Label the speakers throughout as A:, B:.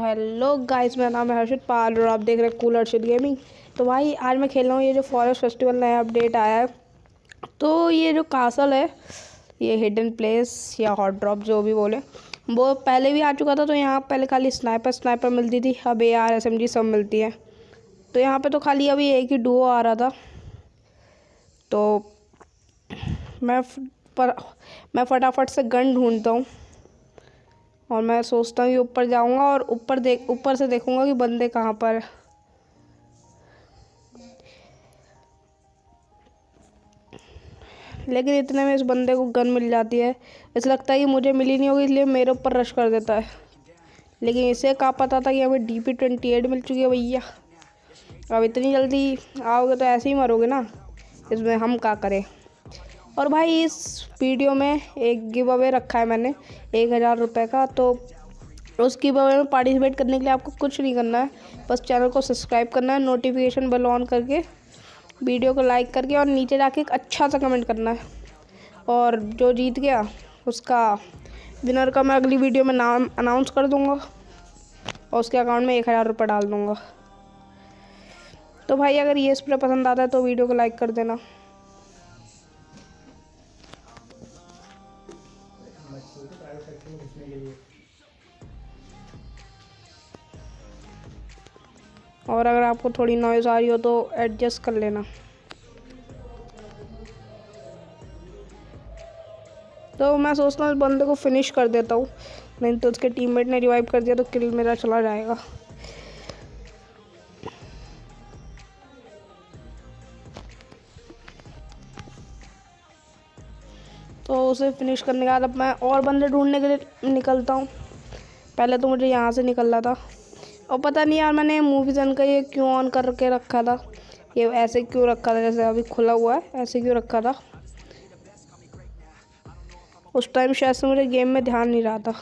A: Hello guys, मेरा नाम है हर्षित पाल और आप देख रहे हैं कूल हर्षित गेमिंग। तो भाई आज मैं खेल रहा हूँ ये जो फॉरेस्ट फेस्टिवल नया अपडेट आया है। तो ये जो कासल है, ये हिडन प्लेस या हॉट ड्रॉप जो भी बोले, वो पहले भी आ चुका था। तो यहाँ पहले खाली स्नाइपर मिलती थी, अब AR SMG सब मिलती है। तो यहाँ पे तो खाली अभी एक ही डुओ आ रहा था। तो मैं मैं फटाफट से गन ढूंढता हूँ और मैं सोचता हूँ कि ऊपर जाऊंगा और ऊपर से देखूंगा कि बंदे कहाँ पर है। लेकिन इतने में इस बंदे को गन मिल जाती है। ऐसा लगता है कि मुझे मिली नहीं होगी, इसलिए मेरे ऊपर रश कर देता है। लेकिन इसे क्या पता था कि हमें DP28 मिल चुकी है भैया। अब इतनी जल्दी आओगे तो ऐसे ही मरोगे ना, इसमें हम क्या करें। और भाई इस वीडियो में एक गिव अवे रखा है मैंने 1000 रुपये का। तो उस गिव अवे में पार्टिसिपेट करने के लिए आपको कुछ नहीं करना है, बस चैनल को सब्सक्राइब करना है, नोटिफिकेशन बेल ऑन करके, वीडियो को लाइक करके और नीचे जाके एक अच्छा सा कमेंट करना है। और जो जीत गया उसका विनर का मैं अगली वीडियो में नाम अनाउंस कर दूँगा और उसके अकाउंट में 1000 रुपये डाल दूँगा। तो भाई अगर ये स्प्रे पसंद आता है तो वीडियो को लाइक कर देना। और अगर आपको थोड़ी नॉइज़ आ रही हो तो एडजस्ट कर लेना। तो मैं सोचता हूँ इस बंदे को फिनिश कर देता हूँ, नहीं तो उसके टीममेट ने रिवाइव कर दिया तो किल मेरा चला जाएगा। तो उसे फिनिश करने के बाद अब मैं और बंदे ढूंढने के लिए निकलता हूँ। पहले तो मुझे यहाँ से निकलना था और पता नहीं यार मैंने मूवी जन का ये क्यों ऑन करके रखा था, ये ऐसे क्यों रखा था, जैसे अभी खुला हुआ है ऐसे क्यों रखा था। उस टाइम शायद से मुझे गेम में ध्यान नहीं रहा था।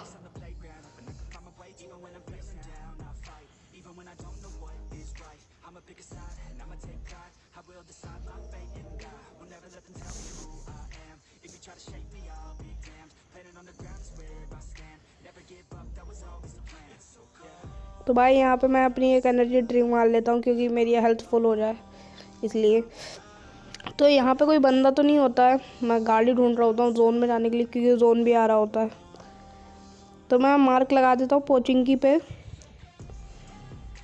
A: तो भाई यहाँ पे मैं अपनी एक एनर्जी ड्रिंक मार लेता हूँ क्योंकि मेरी हेल्थ फुल हो जाए इसलिए। तो यहाँ पे कोई बंदा तो नहीं होता है, मैं गाड़ी ढूंढ रहा होता हूँ जोन में जाने के लिए, क्योंकि जोन भी आ रहा होता है। तो मैं मार्क लगा देता हूँ पोचिंकी पे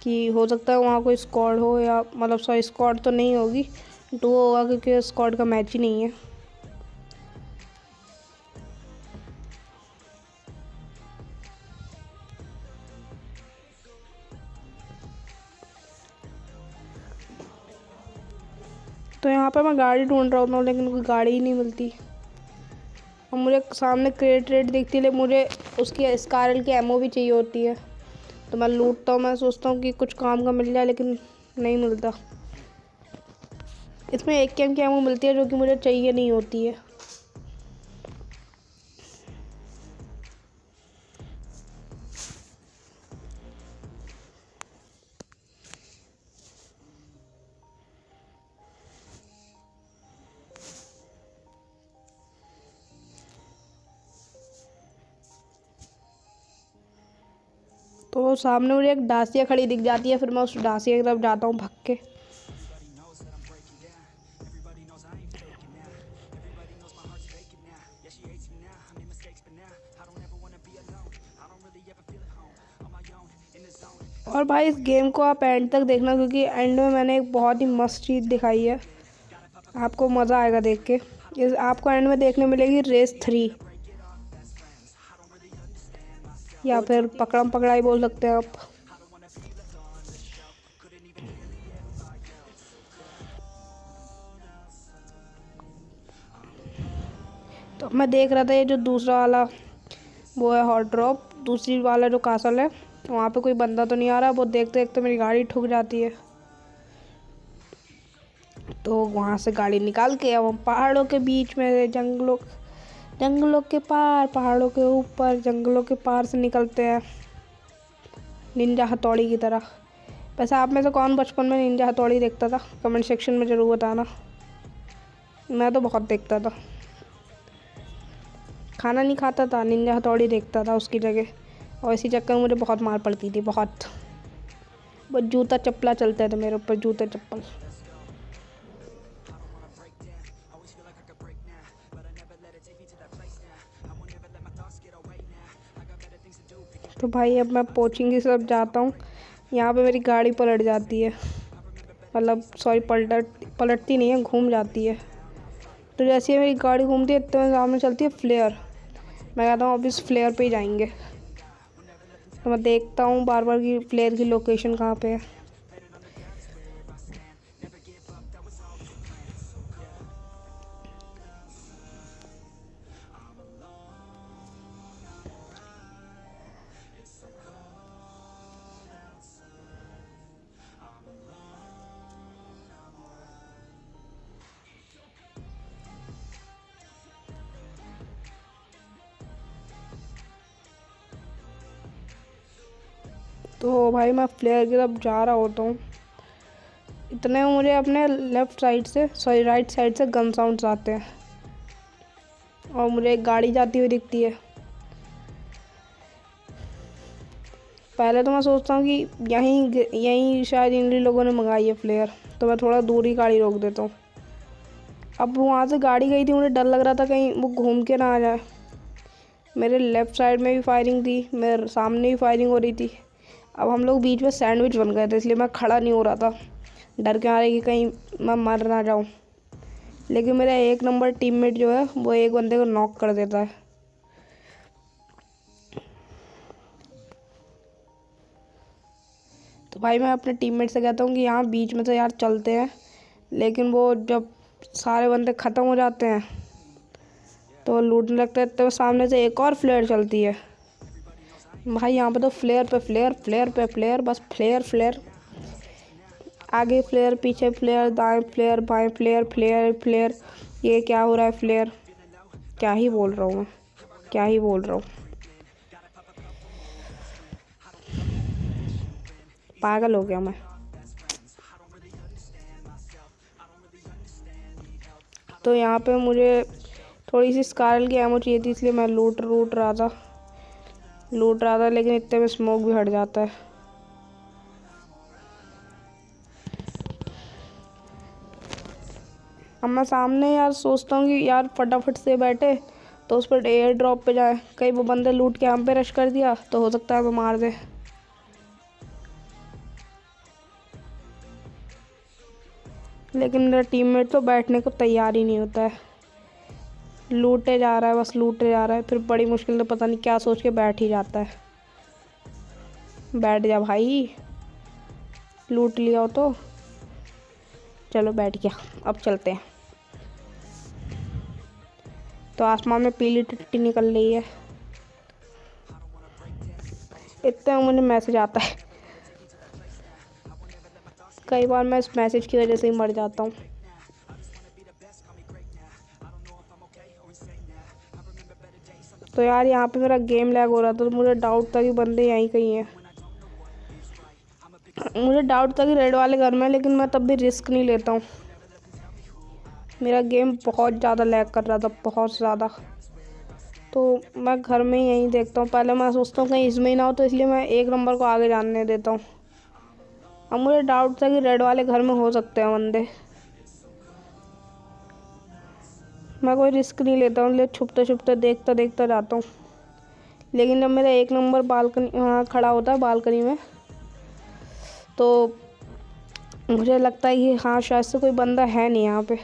A: कि हो सकता है वहाँ कोई स्क्वाड हो, या मतलब सॉरी स्क्वाड तो नहीं होगी, डुओ होगा क्योंकि स्क्वाड का मैच ही नहीं है। तो यहाँ पे मैं गाड़ी ढूंढ रहा हूँ लेकिन कोई गाड़ी ही नहीं मिलती और मुझे सामने क्रेट रेट दिखती है, लेकिन मुझे उसकी स्कारल की एमओ भी चाहिए होती है। तो मैं लूटता हूँ, मैं सोचता हूँ कि कुछ काम का मिल जाए लेकिन नहीं मिलता। इसमें एक की एमओ मिलती है जो कि मुझे चाहिए नहीं होती है। तो सामने मुझे एक डासिया खड़ी दिख जाती है, फिर मैं उस डासिया की तरफ जाता हूँ भाग के। और भाई इस गेम को आप एंड तक देखना क्योंकि एंड में मैंने एक बहुत ही मस्त चीज़ दिखाई है, आपको मज़ा आएगा देख के। इस आपको एंड में देखने मिलेगी रेस 3 या फिर पकड़म पकड़ाई बोल सकते हैं आप। तो मैं देख रहा था ये जो दूसरा वाला वो है हॉट ड्रॉप, दूसरी वाला जो कासल है वहाँ पे कोई बंदा तो नहीं आ रहा। वो देखते देखते मेरी गाड़ी ठुक जाती है। तो वहाँ से गाड़ी निकाल के अब हम पहाड़ों के बीच में, जंगलों के पार, पहाड़ों के ऊपर, जंगलों के पार से निकलते हैं निंजा हथौड़ी की तरह। वैसे आप में से कौन बचपन में निंजा हथौड़ी देखता था, कमेंट सेक्शन में ज़रूर बताना। मैं तो बहुत देखता था, खाना नहीं खाता था, निंजा हथौड़ी देखता था उसकी जगह। और इसी चक्कर में मुझे बहुत मार पड़ती थी, बहुत जूता चप्पला चलते थे मेरे ऊपर, जूते चप्पल। तो भाई अब मैं कोचिंग की तरफ जाता हूँ। यहाँ पे मेरी गाड़ी पलट जाती है, मतलब सॉरी पलटती नहीं है, घूम जाती है। तो जैसे ही मेरी गाड़ी घूमती है तो सामने चलती है फ्लेयर। मैं कहता हूँ अब इस फ्लेयर पे ही जाएंगे। तो मैं देखता हूँ बार बार कि फ्लेयर की लोकेशन कहाँ पे है। तो भाई मैं फ्लेयर की तरफ जा रहा होता हूँ, इतने में मुझे अपने लेफ़्ट साइड से सॉरी राइट साइड से गन साउंड्स आते हैं और मुझे एक गाड़ी जाती हुई दिखती है। पहले तो मैं सोचता हूँ कि यहीं शायद इन लोगों ने मंगाई है फ्लेयर, तो मैं थोड़ा दूर ही गाड़ी रोक देता हूँ। अब वहाँ से गाड़ी गई थी, मुझे डर लग रहा था कहीं वो घूम के ना आ जाए। मेरे लेफ़्ट साइड में भी फायरिंग थी, मेरे सामने भी फायरिंग हो रही थी। अब हम लोग बीच में सैंडविच बन गए थे, इसलिए मैं खड़ा नहीं हो रहा था, डर के आ रही कि कहीं मैं मर ना जाऊँ। लेकिन मेरा एक नंबर टीममेट जो है वो एक बंदे को नॉक कर देता है। तो भाई मैं अपने टीममेट से कहता हूँ कि यहाँ बीच में से यार चलते हैं, लेकिन वो जब सारे बंदे ख़त्म हो जाते हैं तो वो लूटने लगते हैं। तो सामने से एक और फ्लेयर चलती है। भाई यहाँ पे तो फ्लेयर पे फ्लेयर, फ्लेयर पे फ्लेयर, बस फ्लेयर फ्लेयर, आगे फ्लेयर, पीछे फ्लेयर, दाएं फ्लेयर, बाएं फ्लेयर, फ्लेयर फ्लेयर। ये क्या हो रहा है फ्लेयर? क्या ही बोल रहा हूँ मैं, क्या ही बोल रहा हूँ, पागल हो गया मैं। तो यहाँ पे मुझे थोड़ी सी स्कारल की एमो चाहिए थी, इसलिए मैं लूट रहा था, लेकिन इतने में स्मोक भी हट जाता है। अब मैं सामने यार सोचता हूँ कि यार फटाफट से बैठे तो उस पर एयर ड्रॉप पे जाए, कहीं वो बंदे लूट के हम पे रश कर दिया तो हो सकता है वो मार दे। लेकिन मेरा टीममेट तो बैठने को तैयार ही नहीं होता है, लूटे जा रहा है, बस लूटे जा रहा है। फिर बड़ी मुश्किल से पता नहीं क्या सोच के बैठ ही जाता है। बैठ जा भाई, लूट लिया हो तो। चलो बैठ गया, अब चलते हैं। तो आसमान में पीली टिट्टी निकल रही है, इतना मुझे मैसेज आता है। कई बार मैं इस मैसेज की वजह से ही मर जाता हूँ। तो यार यहाँ पे मेरा गेम लैग हो रहा था, तो मुझे डाउट था कि बंदे यहीं कहीं हैं। मुझे डाउट था कि रेड वाले घर में, लेकिन मैं तब भी रिस्क नहीं लेता हूँ। मेरा गेम बहुत ज़्यादा लैग कर रहा था, बहुत ज़्यादा। तो मैं घर में ही यहीं देखता हूँ। पहले मैं सोचता हूँ कहीं इसमें ही ना हो, तो इसलिए मैं एक नंबर को आगे जानने देता हूँ। अब मुझे डाउट था कि रेड वाले घर में हो सकते हैं बंदे, मैं कोई रिस्क नहीं लेता हूँ, इसलिए छुपते देखता जाता हूँ। लेकिन जब मेरा एक नंबर बालकनी वहाँ खड़ा होता है बालकनी में, तो मुझे लगता है कि हाँ शायद से कोई बंदा है नहीं यहाँ पे।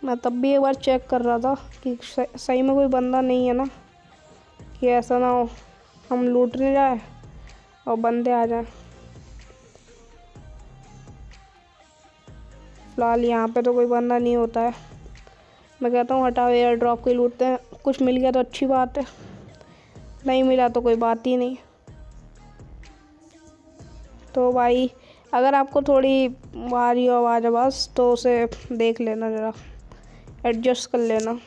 A: मैं तब भी एक बार चेक कर रहा था कि सही में कोई बंदा नहीं है ना, कि ऐसा ना हो हम लूटने जाए और बंदे आ जाए। फिलहाल यहाँ पे तो कोई बंदा नहीं होता है। मैं कहता हूँ हटाओ, एयर ड्रॉप को ही लूटते हैं, कुछ मिल गया तो अच्छी बात है, नहीं मिला तो कोई बात ही नहीं। तो भाई अगर आपको थोड़ी आ रही हो आवाज़ बस, तो उसे देख लेना, ज़रा एडजस्ट कर लेना।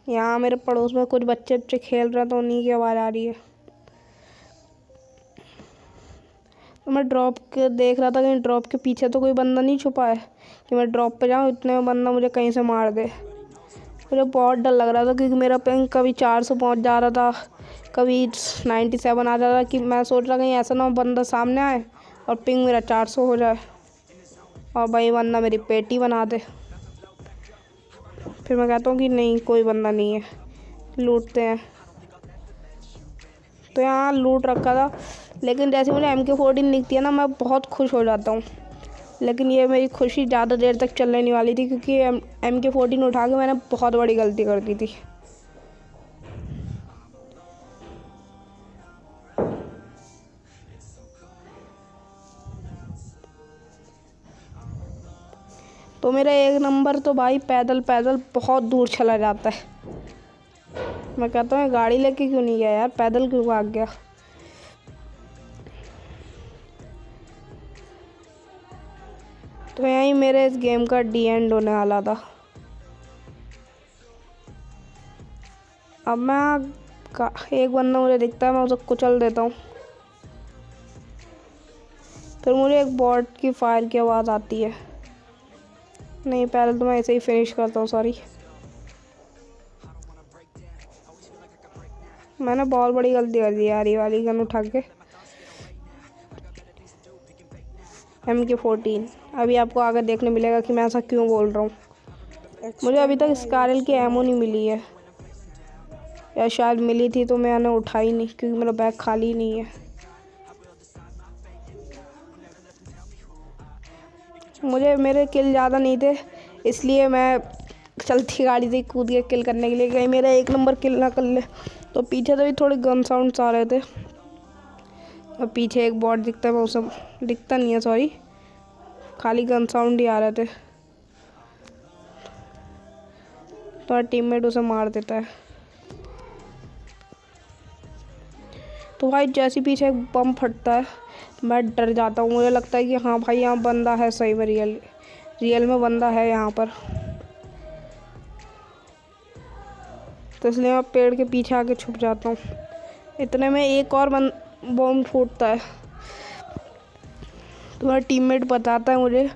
A: यहाँ मेरे पड़ोस में कुछ बच्चे खेल रहे हैं, तो उन्हीं की आवाज़ आ रही है। तो मैं ड्रॉप के देख रहा था कि ड्रॉप के पीछे तो कोई बंदा नहीं छुपा है कि मैं ड्रॉप पे जाऊँ, इतने में बंदा मुझे कहीं से मार दे। मुझे बहुत डर लग रहा था क्योंकि मेरा पिंग कभी 400 पहुँच जा रहा था, कभी 97 आ जा रहा था कि मैं सोच रहा कहीं ऐसा ना हो बंदा सामने आए और पिंग मेरा 400 हो जाए और भाई बंदा मेरी पेटी बना दे। फिर मैं कहता हूँ कि नहीं कोई बंदा नहीं है, लूटते हैं। तो यहाँ लूट रखा था, लेकिन जैसे मुझे MK14 दिखती है ना मैं बहुत खुश हो जाता हूँ। लेकिन ये मेरी खुशी ज़्यादा देर तक चलने नहीं वाली थी क्योंकि MK14 उठा के मैंने बहुत बड़ी गलती कर दी थी। तो मेरा 1 नंबर तो भाई पैदल पैदल बहुत दूर चला जाता है। मैं कहता हूँ गाड़ी लेके क्यों नहीं गया यार, पैदल क्यों भाग गया। तो यहीं मेरे इस गेम का डी एंड होने वाला था। अब मैं एक बंदा मुझे दिखता है, मैं उसे कुचल देता हूँ। फिर मुझे एक बॉट की फायर की आवाज़ आती है। नहीं पहले तो मैं ऐसे ही फिनिश करता हूँ, सॉरी। मैंने बहुत बड़ी गलती कर दी यार, ये वाली गन उठा के। MK14 अभी आपको आगे देखने मिलेगा कि मैं ऐसा क्यों बोल रहा हूँ। मुझे अभी तक स्कारल की एमो नहीं मिली है, या शायद मिली थी तो मैंने उठाई नहीं क्योंकि मेरा बैग खाली नहीं है। मुझे मेरे किल ज़्यादा नहीं थे इसलिए मैं चलती गाड़ी से कूद के किल करने के लिए, कहीं मेरा 1 नंबर किल ना कर ले। तो पीछे से भी थोड़े गन साउंड्स आ रहे थे और पीछे एक बॉट दिखता है, वो सब दिखता नहीं है, सॉरी, खाली गन साउंड ही आ रहे थे। तो टीममेट उसे मार देता है। तो भाई जैसे पीछे एक बम फटता है मैं डर जाता हूँ। मुझे लगता है कि हाँ भाई यहाँ बंदा है, सही में रियल में बंदा है यहाँ पर। तो इसलिए मैं पेड़ के पीछे आके छुप जाता हूँ। इतने में एक और बम फूटता है। तो मेरा टीममेट बताता है मुझे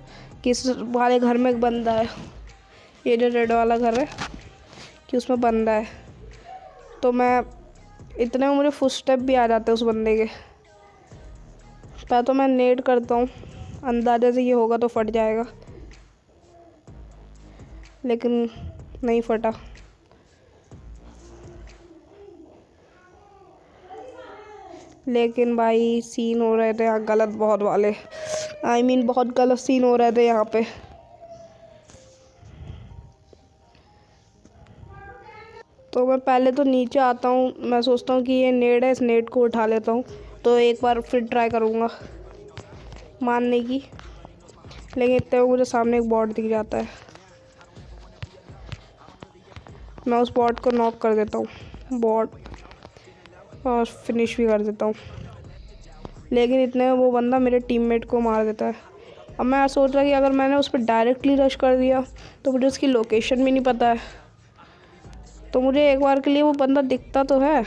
A: कि इस वाले घर में एक बंदा है, ये जो रेड वाला घर है, कि उसमें बंदा है। तो मैं इतने में मुझे फुटस्टेप भी आ जाते हैं उस बंदे के। पहले तो मैं नेट करता हूँ, अंदाजे से ये होगा तो फट जाएगा, लेकिन नहीं फटा। लेकिन भाई सीन हो रहे थे यहाँ गलत बहुत वाले, बहुत गलत सीन हो रहे थे यहाँ पे। तो मैं पहले तो नीचे आता हूँ, मैं सोचता हूँ कि ये नेट है, इस नेट को उठा लेता हूँ। तो एक बार फिर ट्राई करूँगा मारने की, लेकिन इतने में मुझे सामने एक बॉट दिख जाता है। मैं उस बॉट को नॉक कर देता हूँ और फिनिश भी कर देता हूँ। लेकिन इतने में वो बंदा मेरे टीममेट को मार देता है। अब मैं सोच रहा कि अगर मैंने उस पर डायरेक्टली रश कर दिया तो मुझे उसकी लोकेशन भी नहीं पता है। तो मुझे एक बार के लिए वो बंदा दिखता तो है।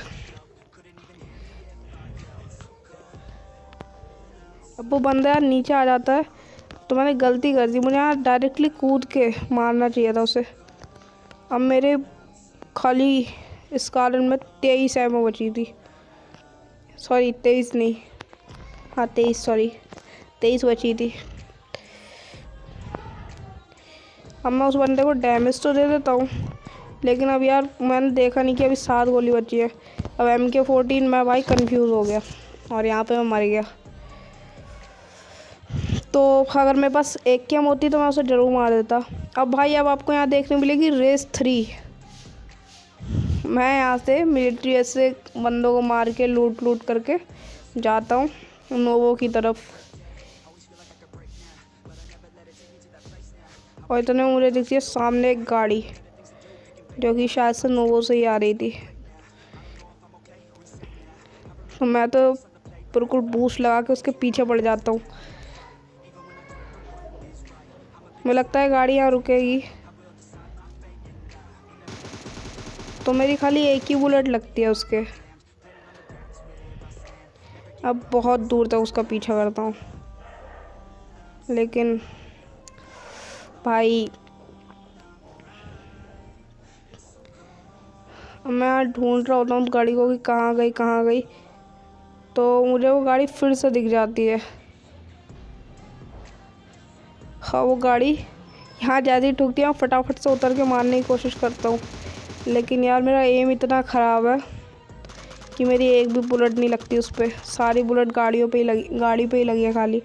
A: अब वो बंदा यार नीचे आ जाता है तो मैंने गलती कर दी, मुझे यार डायरेक्टली कूद के मारना चाहिए था उसे। अब मेरे खाली इस कारण में 23 एमओ बची थी, सॉरी 23 नहीं, हाँ 23 बची थी। अब मैं उस बंदे को डैमेज तो दे देता हूँ, लेकिन अब यार मैंने देखा नहीं कि अभी 7 गोली बची है। अब MK14 मैं भाई कंफ्यूज हो गया और यहाँ पे मैं मर गया। तो अगर मेरे पास एक केम होती तो मैं उसे ज़रूर मार देता। अब भाई अब आपको यहाँ देखने मिलेगी रेस 3। मैं यहाँ से मिलिट्री से बंदों को मार के लूट करके जाता हूँ नोवो की तरफ। और इतने मुझे दिखती है सामने एक गाड़ी जो कि शायद से नोवो से ही आ रही थी। तो मैं तो बिल्कुल बूस्ट लगा के उसके पीछे पड़ जाता हूँ। मुझे लगता है गाड़ी यहाँ रुकेगी, तो मेरी खाली एक ही बुलेट लगती है उसके। अब बहुत दूर तक उसका पीछा करता हूँ, लेकिन भाई मैं ढूंढ रहा होता हूँ उस गाड़ी को कि कहाँ गई, तो मुझे वो गाड़ी फिर से दिख जाती है। हाँ, वो गाड़ी यहाँ जैसे ही ठुकती है, मैं फटाफट से उतर के मारने की कोशिश करता हूँ, लेकिन यार मेरा एम इतना ख़राब है कि मेरी एक भी बुलेट नहीं लगती उस पर। सारी बुलेट गाड़ी पे ही लगी है खाली।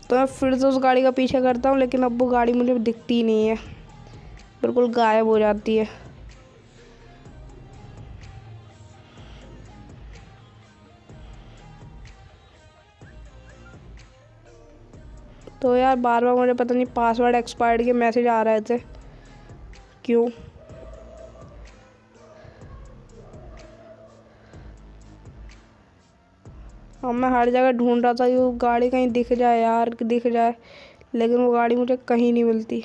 A: तो मैं फिर से उस गाड़ी का पीछा करता हूँ, लेकिन अब वो गाड़ी मुझे दिखती ही नहीं है, बिल्कुल गायब हो जाती है। तो यार बार बार मुझे पता नहीं पासवर्ड एक्सपायर्ड के मैसेज आ रहे थे, क्यों? अब मैं हर जगह ढूंढ रहा था कि वो गाड़ी कहीं दिख जाए यार, दिख जाए, लेकिन वो गाड़ी मुझे कहीं नहीं मिलती।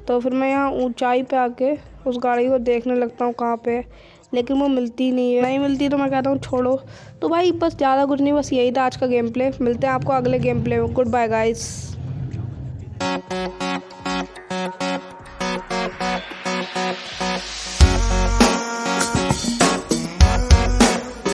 A: तो फिर मैं यहाँ ऊंचाई पे आके उस गाड़ी को देखने लगता हूँ कहाँ पे है, लेकिन वो मिलती नहीं मिलती। तो मैं कहता हूँ छोड़ो। तो भाई बस ज़्यादा कुछ नहीं, बस यही था आज का गेम प्ले। मिलते हैं आपको अगले गेम प्ले में। Good bye guys.